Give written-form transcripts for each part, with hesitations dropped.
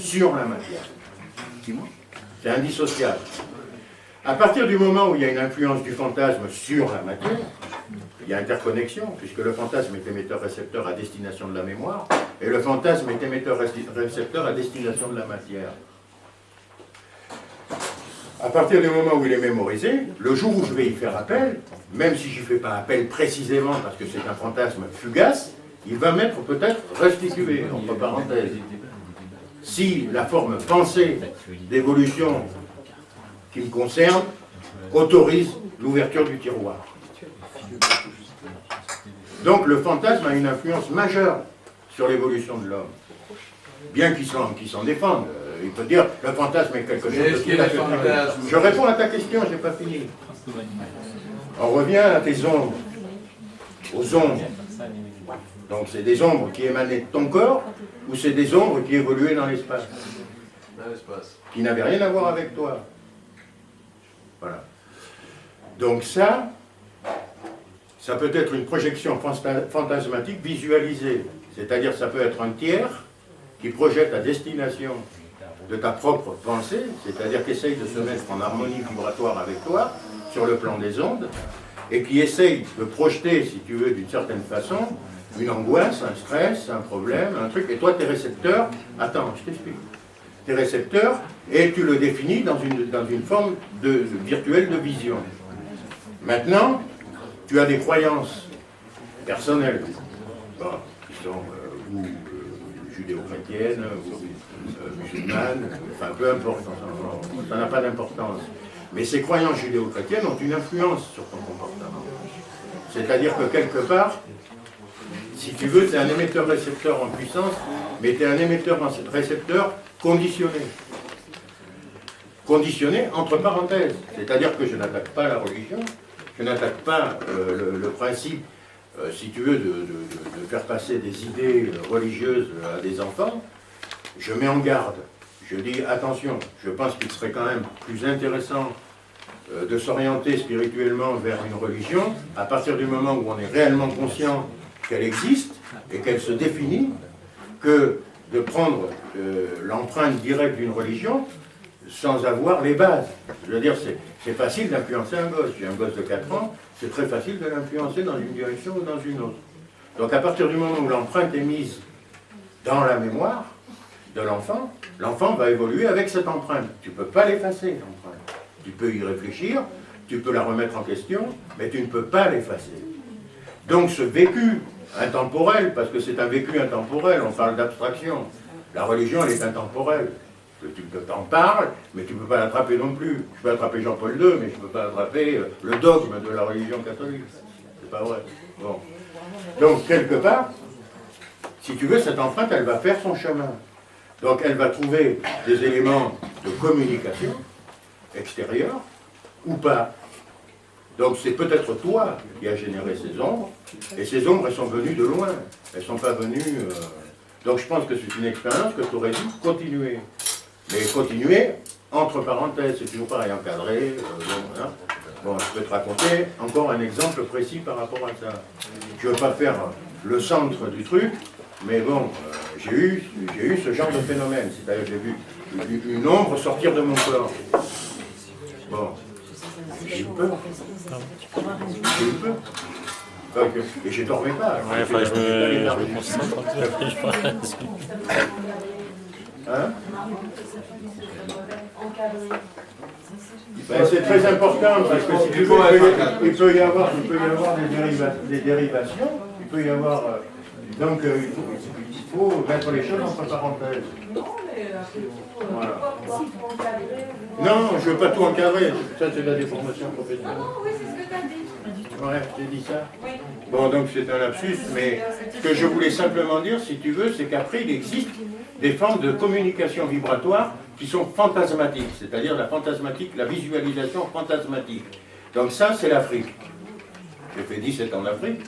sur la matière. C'est indissociable. À partir du moment où il y a une influence du fantasme sur la matière, il y a interconnexion, puisque le fantasme est émetteur-récepteur à destination de la mémoire, et le fantasme est émetteur-récepteur à destination de la matière. À partir du moment où il est mémorisé, le jour où je vais y faire appel, même si je n'y fais pas appel précisément parce que c'est un fantasme fugace, il va m'être peut-être restitué, entre parenthèses. Si la forme pensée d'évolution qui me concerne autorise l'ouverture du tiroir. Donc le fantasme a une influence majeure sur l'évolution de l'homme. Bien qu'il s'en défende. Il peut dire le fantasme est quelque chose de tout à fait. Je réponds à ta question, je n'ai pas fini. On revient à tes ombres, aux ombres. Donc c'est des ombres qui émanaient de ton corps ou c'est des ombres qui évoluaient dans l'espace, qui n'avaient rien à voir avec toi. Voilà. Donc ça peut être une projection fantasmatique visualisée. C'est-à-dire ça peut être un tiers qui projette à destination de ta propre pensée, c'est-à-dire qui essaye de se mettre en harmonie vibratoire avec toi, sur le plan des ondes, et qui essaye de projeter, si tu veux, d'une certaine façon, une angoisse, un stress, un problème, un truc, et toi, tes récepteurs, attends, je t'explique, tes récepteurs, et tu le définis dans une forme virtuelle de vision. Maintenant, tu as des croyances personnelles, bon, qui sont judéo-chrétiennes, ou musulmanes, enfin peu importe, ça n'a pas d'importance. Mais ces croyances judéo-chrétiennes ont une influence sur ton comportement. C'est-à-dire que quelque part, si tu veux, tu es un émetteur-récepteur en puissance, mais tu es un émetteur-récepteur conditionné. Conditionné entre parenthèses. C'est-à-dire que je n'attaque pas la religion, je n'attaque pas le principe, si tu veux, de faire passer des idées religieuses à des enfants. Je mets en garde. Je dis, attention, je pense qu'il serait quand même plus intéressant de s'orienter spirituellement vers une religion à partir du moment où on est réellement conscient qu'elle existe et qu'elle se définit, que de prendre l'empreinte directe d'une religion sans avoir les bases. Je veux dire, c'est facile d'influencer un gosse. J'ai un gosse de 4 ans, c'est très facile de l'influencer dans une direction ou dans une autre. Donc à partir du moment où l'empreinte est mise dans la mémoire de l'enfant, l'enfant va évoluer avec cette empreinte. Tu ne peux pas l'effacer, l'empreinte. Tu peux y réfléchir, tu peux la remettre en question, mais tu ne peux pas l'effacer. Donc ce vécu intemporel, parce que c'est un vécu intemporel, on parle d'abstraction. La religion, elle est intemporelle. Tu t'en parles, mais tu ne peux pas l'attraper non plus. Je peux attraper Jean-Paul II, mais je ne peux pas attraper le dogme de la religion catholique. C'est pas vrai. Bon. Donc, quelque part, si tu veux, cette empreinte, elle va faire son chemin. Donc, elle va trouver des éléments de communication extérieurs ou pas. Donc, c'est peut-être toi qui as généré ces ombres, et ces ombres, elles sont venues de loin. Elles ne sont pas venues... Donc, je pense que c'est une expérience que tu aurais dû continuer. Mais continuer, entre parenthèses, c'est toujours pareil, encadré. Bon, hein. Bon, je peux te raconter encore un exemple précis par rapport à ça. Je ne veux pas faire le centre du truc, mais bon, j'ai eu ce genre de phénomène. C'est-à-dire j'ai vu une ombre sortir de mon corps. Bon, j'ai eu peur. J'ai eu peur. Donc, et je ne dormais pas. Ouais, enfin, je me concentre un peu. Hein? Ben, c'est très important parce que si tu veux, il peut y avoir des dérivations, il peut y avoir... donc il faut mettre les choses entre parenthèses. Voilà. Non, je ne veux pas tout encadrer, ça c'est de la déformation professionnelle. Oui, c'est ce que tu as dit. Ouais, j'ai dit ça. Oui. Bon, donc c'est un lapsus, mais ce que je voulais simplement dire, si tu veux, c'est qu'après il existe des formes de communication vibratoire qui sont fantasmatiques, c'est-à-dire la visualisation fantasmatique. Donc ça, c'est l'Afrique. J'ai fait 17 ans en Afrique.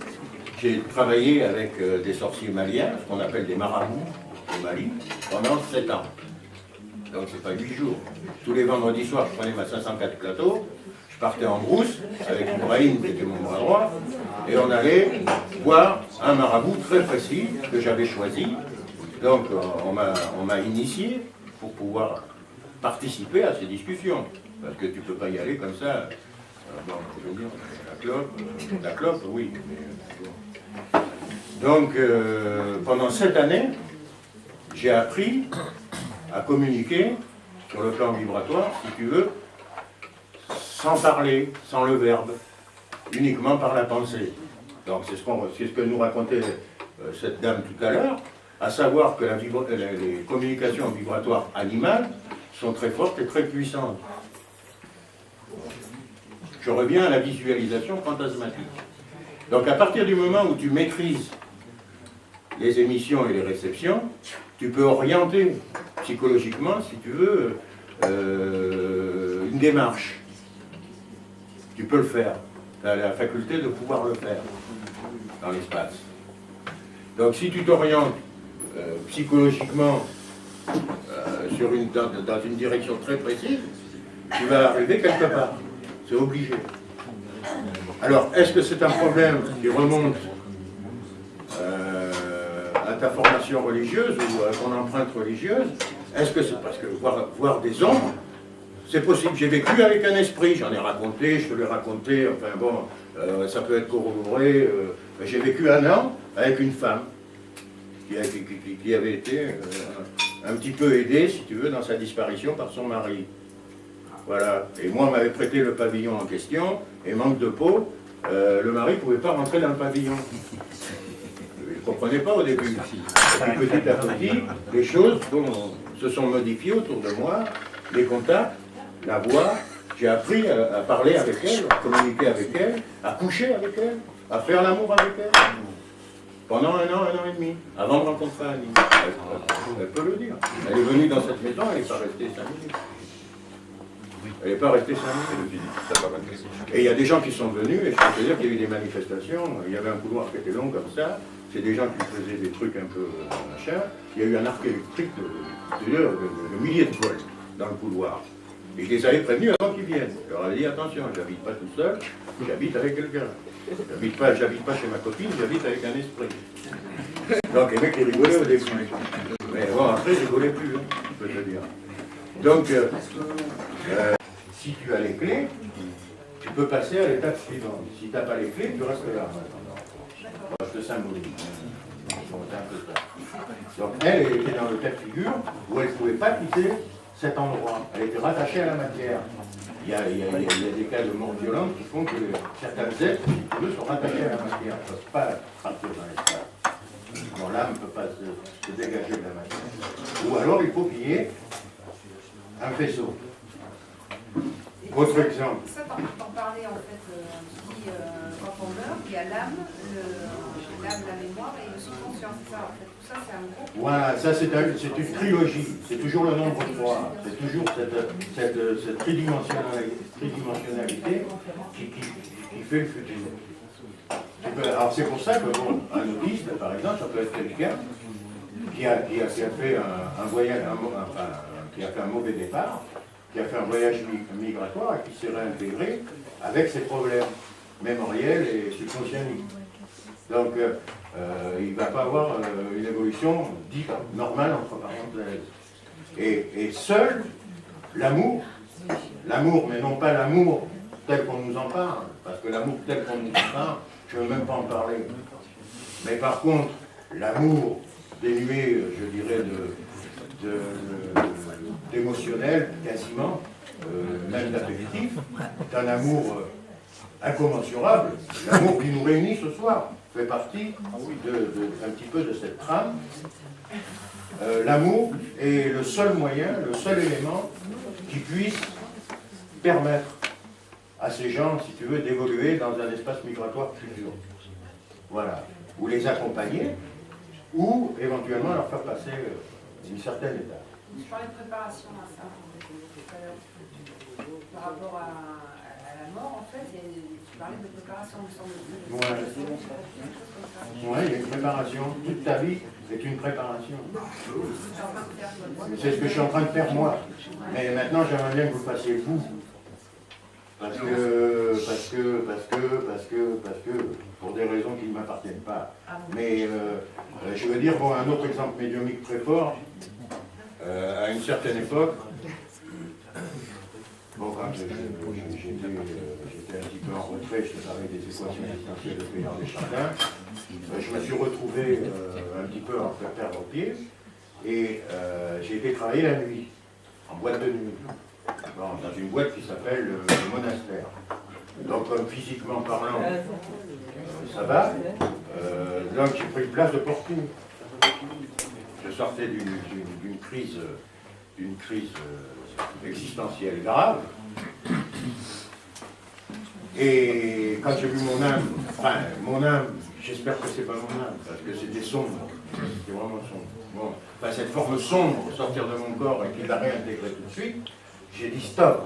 J'ai travaillé avec des sorciers maliens, ce qu'on appelle des marabouts au Mali, pendant 7 ans. Donc c'est pas 8 jours. Tous les vendredis soirs, je prenais ma 504 plateau, je partais en brousse avec Ibrahim, qui était mon bras droit, et on allait voir un marabout très précis que j'avais choisi. Donc on m'a initié, pour pouvoir participer à ces discussions. Parce que tu ne peux pas y aller comme ça. Bon, je veux dire, la clope, oui. Mais, donc, pendant 7 années, j'ai appris à communiquer sur le plan vibratoire, si tu veux, sans parler, sans le verbe, uniquement par la pensée. Donc c'est ce que nous racontait cette dame tout à l'heure, à savoir que les communications vibratoires animales sont très fortes et très puissantes. Je reviens à la visualisation fantasmatique. Donc à partir du moment où tu maîtrises les émissions et les réceptions, tu peux orienter psychologiquement, si tu veux, une démarche. Tu peux le faire. Tu as la faculté de pouvoir le faire dans l'espace. Donc si tu t'orientes psychologiquement dans une direction très précise, tu vas arriver quelque part. C'est obligé. Alors, est-ce que c'est un problème qui remonte à ta formation religieuse ou à ton empreinte religieuse? Est-ce que c'est parce que voir des ombres, c'est possible? J'ai vécu avec un esprit, j'en ai raconté, je te l'ai raconté, enfin bon, ça peut être corroboré. J'ai vécu 1 an avec une femme qui avait été un petit peu aidée, si tu veux, dans sa disparition par son mari. Voilà. Et moi, on m'avait prêté le pavillon en question, et manque de peau, le mari ne pouvait pas rentrer dans le pavillon. Il ne comprenait pas au début. Et puis, petit à petit, les choses se sont modifiées autour de moi, les contacts, la voix. J'ai appris à parler avec elle, à communiquer avec elle, à coucher avec elle, à faire l'amour avec elle. Pendant 1 an, 1 an et demi, avant de rencontrer Annie. Elle peut le dire. Elle est venue dans cette maison, elle n'est pas restée 5 minutes. Elle n'est pas restée 5 minutes. Et il y a des gens qui sont venus, et je peux te dire qu'il y a eu des manifestations, il y avait un couloir qui était long comme ça, c'est des gens qui faisaient des trucs un peu machin, il y a eu un arc électrique de milliers de volts dans le couloir. Et je les avais prévenus avant qu'ils viennent. Je leur avais dit attention, j'habite pas tout seul, j'habite avec quelqu'un. J'habite pas chez ma copine, j'habite avec un esprit. Donc les mecs ils rigolaient au début. Mais bon, après ils rigolaient plus, hein, je peux te dire. Donc, si tu as les clés, tu peux passer à l'étape suivante. Si tu n'as pas les clés, tu restes là. Je te symbolise. Donc elle était dans le cas de figure où elle ne pouvait pas quitter cet endroit. Elle était rattachée à la matière. Il y a des cas de mort violente qui font que certains êtres, si tu veux, sont rattachés à la matière. Ils ne peuvent pas partir dans l'espace. Bon, l'âme ne peut pas se dégager de la matière. Ou alors il faut qu'il y ait un faisceau. Autre exemple. Ça, t'en parlais en fait, quand on meurt, il y a l'âme, la mémoire et le subconscient. C'est ça, en fait. Tout ça, c'est un groupe. Voilà, ça c'est une trilogie. C'est toujours le nombre 3. C'est toujours cette tridimensionnalité qui fait le futur. Alors c'est pour ça que, bon, un autiste, par exemple, ça peut être quelqu'un qui a fait un voyage, qui a fait un mauvais départ, qui a fait un voyage migratoire et qui s'est réintégré avec ses problèmes mémoriels et subconscienniques. Donc, il ne va pas avoir une évolution dite normale, entre parenthèses. Et seul l'amour, mais non pas l'amour tel qu'on nous en parle, parce que l'amour tel qu'on nous en parle, je ne veux même pas en parler. Mais par contre, l'amour dénué, je dirais, d'émotionnel, quasiment, même d'affectif, c'est un amour incommensurable. L'amour qui nous réunit ce soir fait partie un petit peu de cette trame. L'amour est le seul moyen, le seul élément qui puisse permettre à ces gens, si tu veux, d'évoluer dans un espace migratoire futur. Voilà. Ou les accompagner, ou éventuellement leur faire passer une certaine étape. Je parlais de préparation à ça, par rapport à la mort, en fait, tu parlais de préparation, me semble-t-il. Oui, il y a une préparation. Toute ta vie est une préparation. C'est ce que je suis en train de faire moi. Mais maintenant, j'aimerais bien que vous le fassiez vous. Parce que, pour des raisons qui ne m'appartiennent pas. Mais je veux dire, bon, un autre exemple médiumnique très fort, À une certaine époque, bon, quand j'étais un petit peu en retrait, je parlais des équations différentielles de Péard des Chardins, je me suis retrouvé un petit peu en perdre au pied, et j'ai été travailler la nuit, en boîte de nuit, dans une boîte qui s'appelle le Monastère. Donc, comme physiquement parlant, ça va. Donc, j'ai pris une place de portier. Je sortais d'une crise existentielle grave. Et quand j'ai vu mon âme, j'espère que c'est pas mon âme, parce que c'était sombre, c'était vraiment sombre. Bon, cette forme sombre sortir de mon corps et qu'il va réintégrer tout de suite, j'ai dit stop,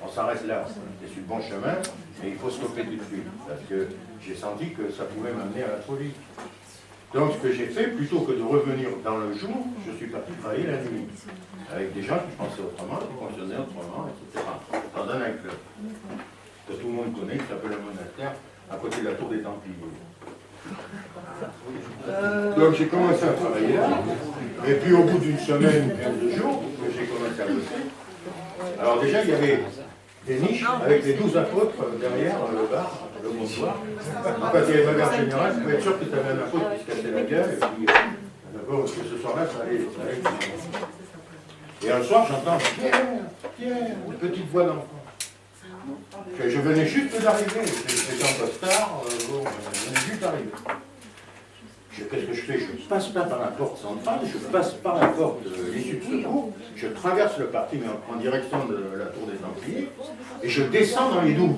on s'arrête là, c'est sur le bon chemin, mais il faut stopper tout de suite, parce que j'ai senti que ça pouvait m'amener à la folie. Donc ce que j'ai fait, plutôt que de revenir dans le jour, je suis parti travailler la nuit, avec des gens qui pensaient autrement, qui fonctionnaient autrement, etc. Dans un club que tout le monde connaît, qui s'appelle le Monastère, à côté de la tour des Templiers. Donc j'ai commencé à travailler là, et puis au bout d'une semaine, 15 jours, que j'ai commencé à bosser, alors déjà il y avait des niches avec les 12 apôtres derrière le bar, le bonsoir. Quand il y avait bagarre générale, tu pouvais être sûr que tu avais un apôtre qui se cassait la gueule, et puis d'abord, parce que ce soir-là, ça allait. Et un soir, j'entends Pierre, une petite voix d'enfant. Je venais juste d'arriver, j'étais en costard, je venais juste d'arriver. Qu'est-ce que je fais? Je ne passe pas par la porte centrale, je passe par la porte de l'issue de secours, je traverse le parking en direction de la tour des Templiers, et je descends dans les douves.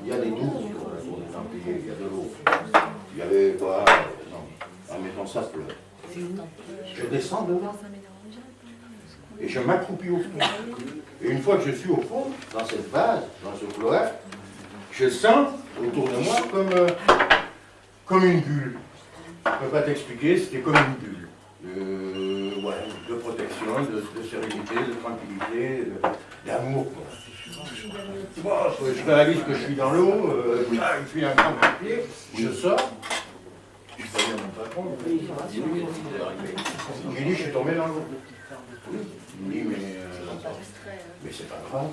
Il y a des douves sur la tour des Templiers, il y a de l'eau. Il y avait quoi? En mettant ça pleut. Je descends devant. Et je m'accroupis au fond. Et une fois que je suis au fond, dans cette vase, dans ce cloaque, je sens autour de moi comme une bulle. Je ne peux pas t'expliquer, c'était comme une bulle. De protection, de sérénité, de tranquillité, d'amour. Bon, je réalise que je suis dans l'eau, je suis un grand pied, je sors. Je préviens mon patron, il me dit, j'ai dit, je suis tombé dans l'eau. Il me dit, mais c'est pas grave,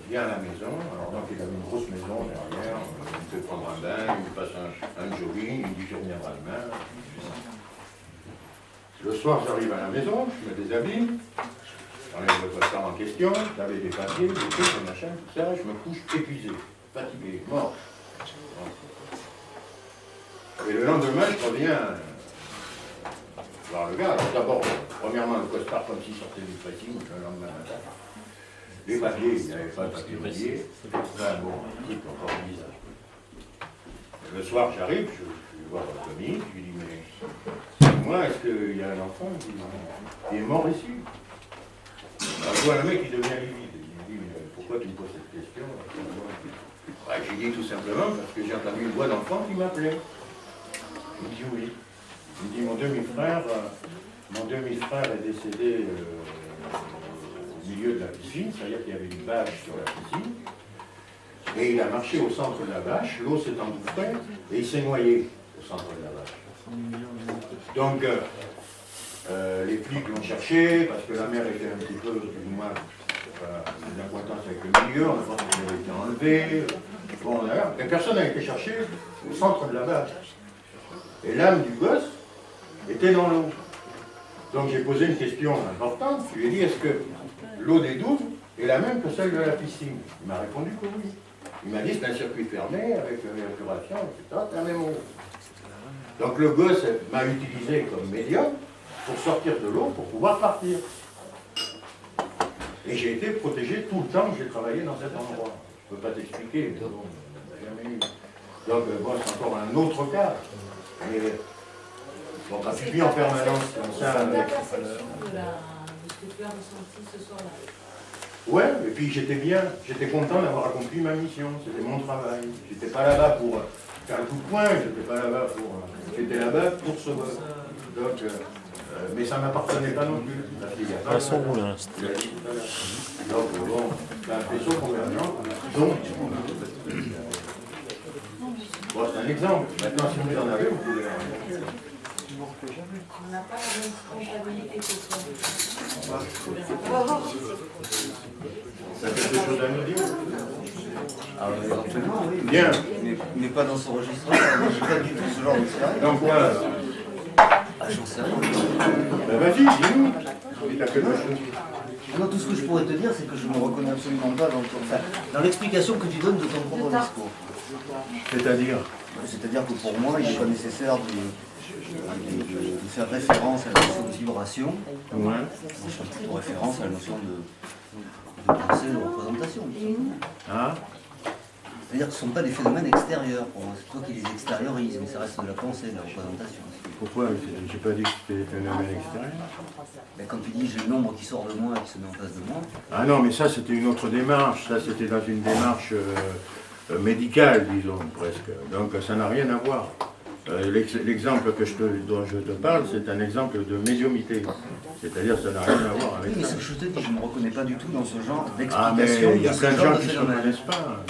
viens à la maison. Alors donc il avait une grosse maison derrière, il peut prendre un bain, il me passe un jogging, il me dit je reviendrai demain. Le soir j'arrive à la maison, je me déshabille, j'enlève le costard en question, j'avais des papiers, des trucs, des machins, tout ça, je me couche épuisé, fatigué, mort. Et le lendemain je reviens voir le gars. D'abord, premièrement, le costard comme s'il sortait du pressing le lendemain matin. Les papiers, il n'y avait pas de papier mouillé. Enfin, bon, un truc encore bizarre. Le soir, j'arrive, je vais voir le commis, je lui dis, mais moi, est-ce qu'il y a un enfant? Il dit, non, il est mort ici. Alors, je vois le mec qui devient livide. Il me dit, mais pourquoi tu me poses cette question? J'ai dit tout simplement parce que j'ai entendu une voix d'enfant qui m'appelait. Il me dit oui. Il me dit, mon demi-frère est décédé au milieu de la piscine, c'est-à-dire qu'il y avait une bâche sur la piscine, et il a marché au centre de la bâche, l'eau s'est engouffrée, et il s'est noyé au centre de la bâche. Donc, les flics l'ont cherché, parce que la mer était un petit peu, plus ou moins, des accointances avec le milieu, on a pensé qu'elle avait été enlevée. Bon, d'ailleurs, et personne n'a été cherché au centre de la bâche. Et l'âme du gosse était dans l'eau. Donc j'ai posé une question importante, je lui ai dit, est-ce que l'eau des douves est la même que celle de la piscine? Il m'a répondu que oui. Il m'a dit, c'est un circuit fermé, avec l'évacuation, etc., c'est la même eau. Donc le gosse m'a utilisé comme médium pour sortir de l'eau, pour pouvoir partir. Et j'ai été protégé tout le temps que j'ai travaillé dans cet endroit. Je ne peux pas t'expliquer, mais bon, jamais eu. Donc bon, c'est encore un autre cas. Mais bon, quand tu vis en permanence comme ça avec... de ce que tu as ressenti ce soir-là. Ouais, et puis j'étais bien, j'étais content d'avoir accompli ma mission, c'était mon travail. J'étais pas là-bas pour faire un coup de poing, j'étais pas là-bas pour... J'étais là-bas pour ce vote. Donc, mais ça ne m'appartenait pas non plus. Parce qu'il y a pas Façon Roulin. Donc bon, c'est un faisceau convergent. Donc, bon, c'est un exemple. Maintenant, si vous en avez, vous pouvez... On n'a pas la même spontanéité que toi. Ça a quelque chose à nous dire? Ah, éventuellement, oui. Bien. Mais pas dans ce registre-là. Moi, j'ai pas du tout ce genre d'expérience. Donc voilà. Ah, j'en sais rien. Ben vas-y, dis-nous. Si t'as quelque chose. Non, tout ce que je pourrais te dire, c'est que je ne me reconnais absolument pas dans l'explication que tu donnes de ton propre discours. C'est-à-dire? C'est-à-dire que pour moi, il n'est pas nécessaire de faire référence à la notion de vibration, Ouais. pour référence à la notion de pensée, de représentation. Ah. C'est-à-dire que ce ne sont pas des phénomènes extérieurs pour moi, c'est toi qui les extériorises, mais ça reste de la pensée, de la représentation. Pourquoi? J'ai pas dit que c'était des phénomènes extérieurs. Mais quand tu dis j'ai l'ombre qui sort de moi et qui se met en face de moi, Ah non, mais ça c'était une autre démarche. Ça c'était dans une démarche médicale, disons, presque. Donc ça n'a rien à voir. L'exemple dont je te parle, c'est un exemple de médiumnité. C'est-à-dire ça n'a rien à voir avec oui, mais ça. ce que je te dis, je ne me reconnais pas du tout dans ce genre Ah mais d'explication. il y a plein de gens qui ne se reconnaissent pas.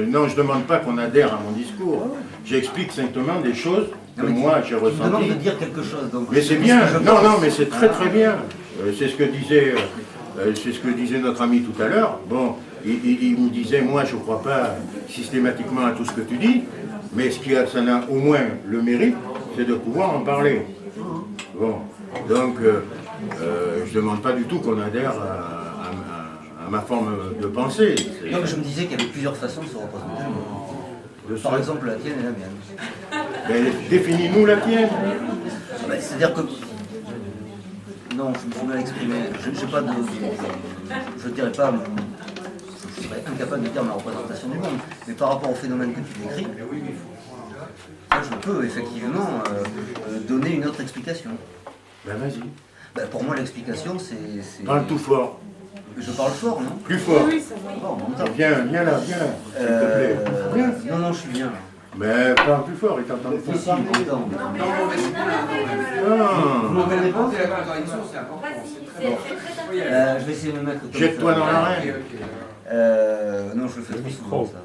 Non, je ne demande pas qu'on adhère à mon discours. J'explique simplement des choses que moi j'ai Tu me demandes ressenties. de dire quelque chose. Donc Mais c'est bien, non, non, mais c'est très très bien. C'est ce que disait notre ami tout à l'heure. Bon, il me disait, moi je ne crois pas systématiquement à tout ce que tu dis, mais ça n'a au moins le mérite, c'est de pouvoir en parler. Bon, donc je ne demande pas du tout qu'on adhère à ma forme de pensée. Donc je me disais qu'il y avait plusieurs façons de se représenter. Par exemple, la tienne et la mienne. Ben, définis-nous la tienne. C'est-à-dire que... Non, je me suis mal exprimé. Je pas de... Je dirais pas... Je serais incapable de dire ma représentation du monde. Mais par rapport au phénomène que tu décris, je peux effectivement donner une autre explication. Ben vas-y. Ben, pour moi, l'explication, c'est... Parle tout fort. Je parle fort, non? Plus fort. Bon, on m'entend. Viens là, s'il te plaît. Viens. Non, je suis bien. Mais parle plus fort, il t'entend pas. Si, il m'entend. Ah. Vous m'entendez pas? Vas-y, Je vais essayer de me mettre... Jette-toi dans l'arène. Non, je le fais trop souvent, ça.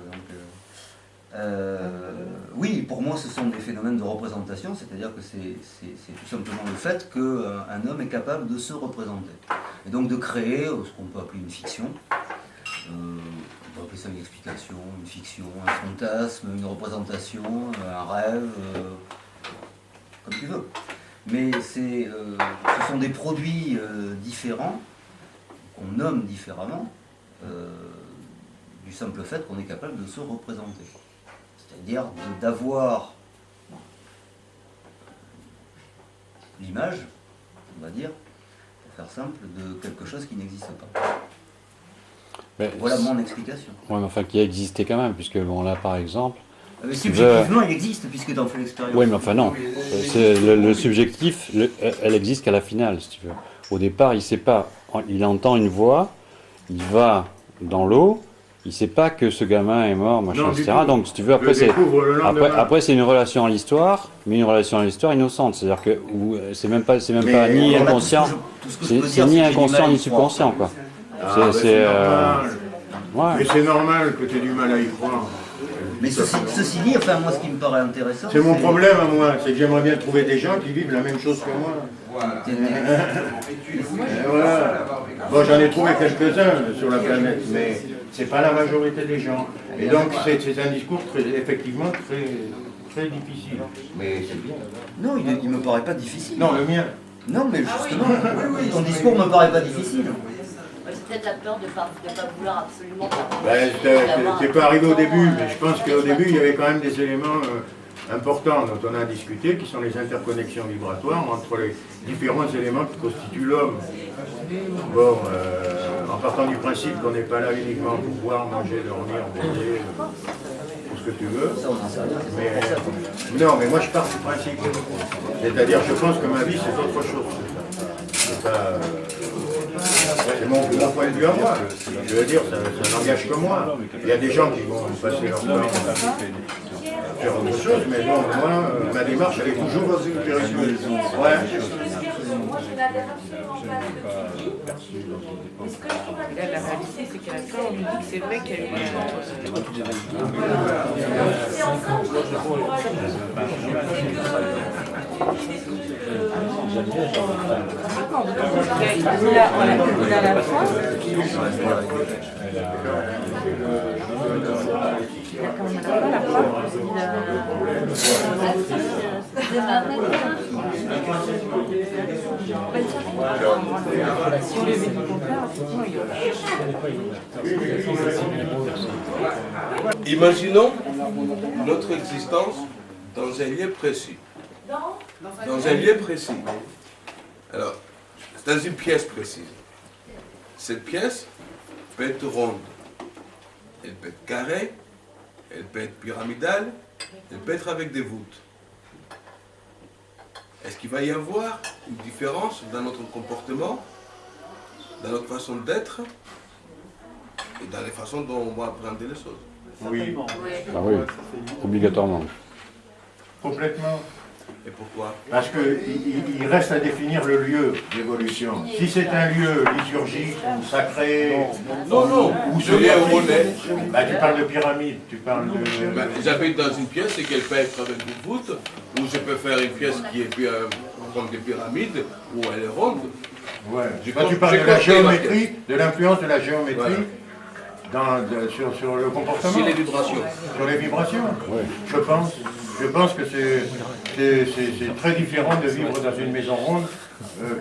Oui, pour moi, ce sont des phénomènes de représentation, c'est-à-dire que c'est tout simplement le fait qu'un homme est capable de se représenter. Et donc de créer ce qu'on peut appeler une fiction. On peut appeler ça une explication, une fiction, un fantasme, une représentation, un rêve, comme tu veux. Mais ce sont des produits différents, qu'on nomme différemment, du simple fait qu'on est capable de se représenter. C'est-à-dire d'avoir l'image, on va dire, pour faire simple, de quelque chose qui n'existe pas. Mais Voilà mon explication. Ouais, mais enfin, qui a existé quand même, puisque bon, là, par exemple. Subjectivement, il existe, puisque tu en fais l'expérience. Oui, mais enfin, non. C'est le subjectif, elle existe qu'à la finale, si tu veux. Au départ, il sait pas. Il entend une voix, il va dans l'eau, il sait pas que ce gamin est mort, machin, Non, etc. tout. Donc, si tu veux, après, c'est. Après, Après, c'est une relation à l'histoire, mais une relation à l'histoire innocente. C'est-à-dire que c'est même pas ni Alors là, inconscient, tout ce que je peux c'est dire, ni que j'ai du inconscient mal à ni y croire. subconscient, quoi. c'est normal. Ouais. Mais c'est normal que tu aies du mal à y croire. Mais ceci dit, enfin, moi, ce qui me paraît intéressant... C'est mon problème à moi, c'est que j'aimerais bien trouver des gens qui vivent la même chose que moi. Et voilà. Bon, j'en ai trouvé quelques-uns sur la planète, mais c'est pas la majorité des gens. Et donc, c'est un discours effectivement très difficile. Mais c'est bien. Non, il me paraît pas difficile. Non, le mien. Non, mais justement, ton discours me paraît pas difficile. C'est peut-être la peur de ne pas vouloir absolument Ben, c'est pas arrivé au début, mais je pense qu'au début, il y avait quand même des éléments importants dont on a discuté, qui sont les interconnexions vibratoires entre les différents éléments qui constituent l'homme. Bon, en partant du principe qu'on n'est pas là uniquement pour boire, manger, dormir, baiser, tout ce que tu veux. Ça, on en sait rien. Mais, non, mais moi je pars du principe. C'est-à-dire, je pense que ma vie, c'est autre chose. C'est pas... c'est mon point de vue à moi. Je veux dire, ça n'engage que moi. Il y a des gens qui vont passer leur temps à faire autre chose, mais bon, moi, ma démarche, elle est toujours spirituelle. Ouais. Là, la réalité, c'est qu'à la fin, on lui dit que c'est vrai qu'il y a eu des Il a la foi. Si on lui avait dit le contraire, effectivement, il aurait. Imaginons notre existence dans un lieu précis. Dans un lieu précis. Alors, c'est dans une pièce précise. Cette pièce peut être ronde, elle peut être carrée, elle peut être pyramidale, elle peut être avec des voûtes. Est-ce qu'il va y avoir une différence dans notre comportement, dans notre façon d'être et dans les façons dont on va apprendre les choses? Oui, Ah oui, obligatoirement. complètement. Et pourquoi? Parce qu'il reste à définir le lieu d'évolution. Si c'est un lieu liturgique ou sacré, Non, ou je viens où on est. bah, tu parles de pyramide, tu parles de... Ben, j'habite dans une pièce et qu'elle peut être avec une voûte, ou je peux faire une pièce qui est comme des pyramides, ou elle est ronde. Ouais. J'ai Quand tu com- parles j'ai de la compris, géométrie, de l'influence de la géométrie sur le comportement, Si les vibrations. sur les vibrations, Ouais. je pense que c'est très différent de vivre dans une maison ronde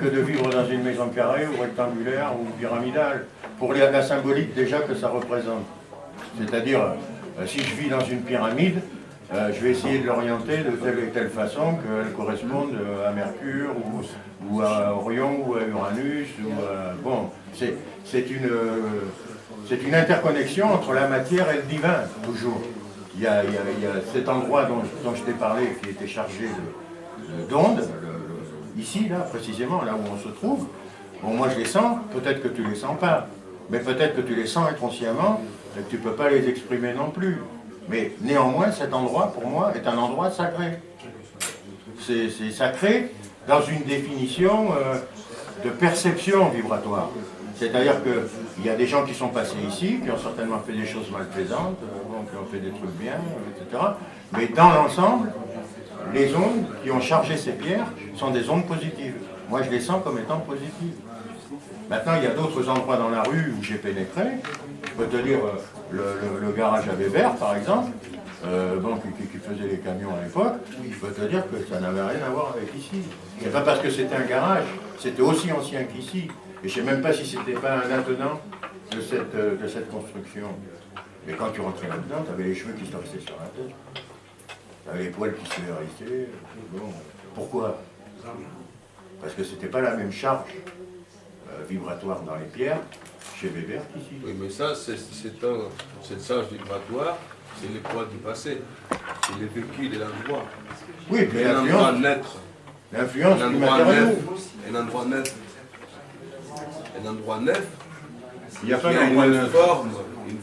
que de vivre dans une maison carrée ou rectangulaire ou pyramidale, pour la symbolique déjà que ça représente. C'est-à-dire, si je vis dans une pyramide, je vais essayer de l'orienter de telle et telle façon qu'elle corresponde à Mercure ou à Orion ou à Uranus. Bon, c'est une interconnexion entre la matière et le divin, toujours. Il y a cet endroit dont je t'ai parlé qui était chargé d'ondes, ici, là, précisément, là où on se trouve. Bon, moi je les sens, peut-être que tu les sens pas, mais peut-être que tu les sens inconsciemment et que tu ne peux pas les exprimer non plus. Mais néanmoins, cet endroit, pour moi, est un endroit sacré. C'est sacré dans une définition de perception vibratoire. C'est-à-dire qu'il y a des gens qui sont passés ici, qui ont certainement fait des choses malplaisantes, qui ont fait des trucs bien, etc. Mais dans l'ensemble, les ondes qui ont chargé ces pierres sont des ondes positives. Moi, je les sens comme étant positives. Maintenant, il y a d'autres endroits dans la rue où j'ai pénétré. Je peux te dire le garage à Weber, par exemple, qui faisait les camions à l'époque. Je peux te dire que ça n'avait rien à voir avec ici. C'est pas parce que c'était un garage, c'était aussi ancien qu'ici. Et je ne sais même pas si c'était pas un attenant de cette construction. Mais quand tu rentrais là-dedans, tu avais les cheveux qui se restaient sur la tête. Tu avais les poils qui se hérisssaient. Bon, pourquoi? Parce que c'était pas la même charge vibratoire dans les pierres chez Weber qu'ici. Oui, mais ça, cette charge vibratoire, c'est les poids du passé. C'est les vécus de l'endroit. Oui, mais Un endroit neutre. l'influence Un du endroit matériau. neuf. Un endroit neuf. Un endroit neuf. Il n'y a Qui pas a d'endroit une neuf.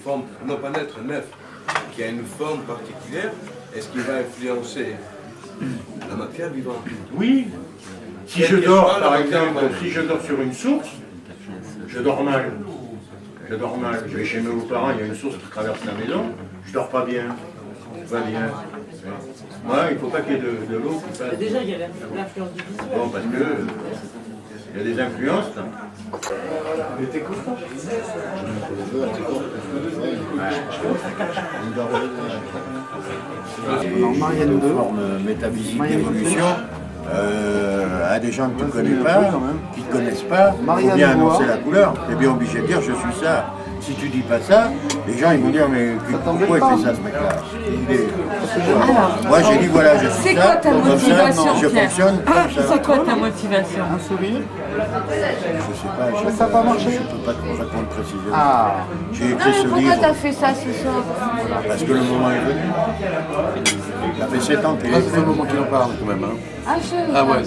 forme, non pas neutre, neuf, qui a une forme particulière, est-ce qu'il va influencer la matière vivante? Oui. Si Quel je que dors, soit la par matière exemple, vivante. si je dors sur une source, je dors mal. Je dors mal. Je vais chez mes beaux-parents, il y a une source qui traverse la maison, je dors pas bien. Pas bien. Moi, il ne faut pas qu'il y ait de l'eau qui passe. Déjà, il y a l'influence du visuel. Bon, parce que il y a des influences. Là. Il y a une forme métaphysique d'évolution à des gens que tu ne connais pas, qui ne te connaissent pas. Il faut bien annoncer la couleur. Tu es bien obligé de dire je suis ça. Si tu dis pas ça, les gens ils vont dire mais pourquoi il fait ça ce mec-là? Moi j'ai dit voilà je suis C'est ça, quoi ta comme ça, motivation, je Pierre? fonctionne comme ça. C'est quoi ta motivation? Un sourire? Je sais pas, Ça n'a pas marché? je peux pas te répondre précisément. Ah, J'ai écrit ce Pourquoi livre t'as fait ça ce soir? parce que le moment est venu. Ça fait 7 ans qu'il est là, c'est le écrit. moment qu'il en parle quand même. Hein. Ah, je... Ah ouais,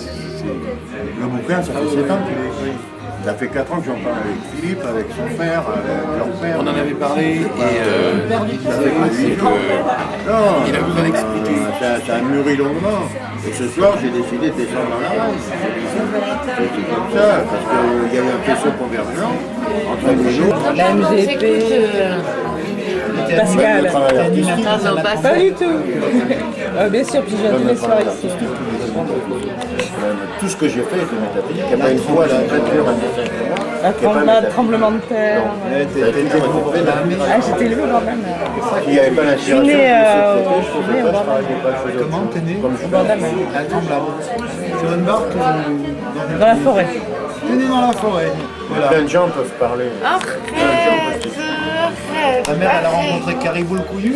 Le bouquin, ça fait 7 ans qu'il est écrit. Ça fait 4 ans que j'en parle avec Philippe, avec son père, avec leur père. on en avait parlé et Non, il a besoin d'expliquer. ça a mûri longuement. Et ce soir, j'ai décidé de descendre dans la rue. C'est comme ça, parce qu'il y a eu un faisceau convergent entre nous. La MGP, Pascal. Le travail artistique. Pas du tout. Bien sûr, puis j'ai tous les soirs ici. Tout ce que j'ai fait était métaphysique. Il n'y a pas une fois la peinture, un dessin que moi. Un qui est pas métaphysique. tremblement de terre. Non, ça a toujours été métaphysique. Ah, j'étais élevée quand même. S'il n'y avait pas l'inspiration, Je suis née, je je suis née ne au travaillais pas, je faisais autre Comment chose. t'es né Comme je Au bord de la mer. À Tremblade. Sur une barque ou Dans la forêt. T'es né dans la forêt. Voilà. Plein de gens peuvent parler. Ta mère, elle a rencontré Caribou le Couillu.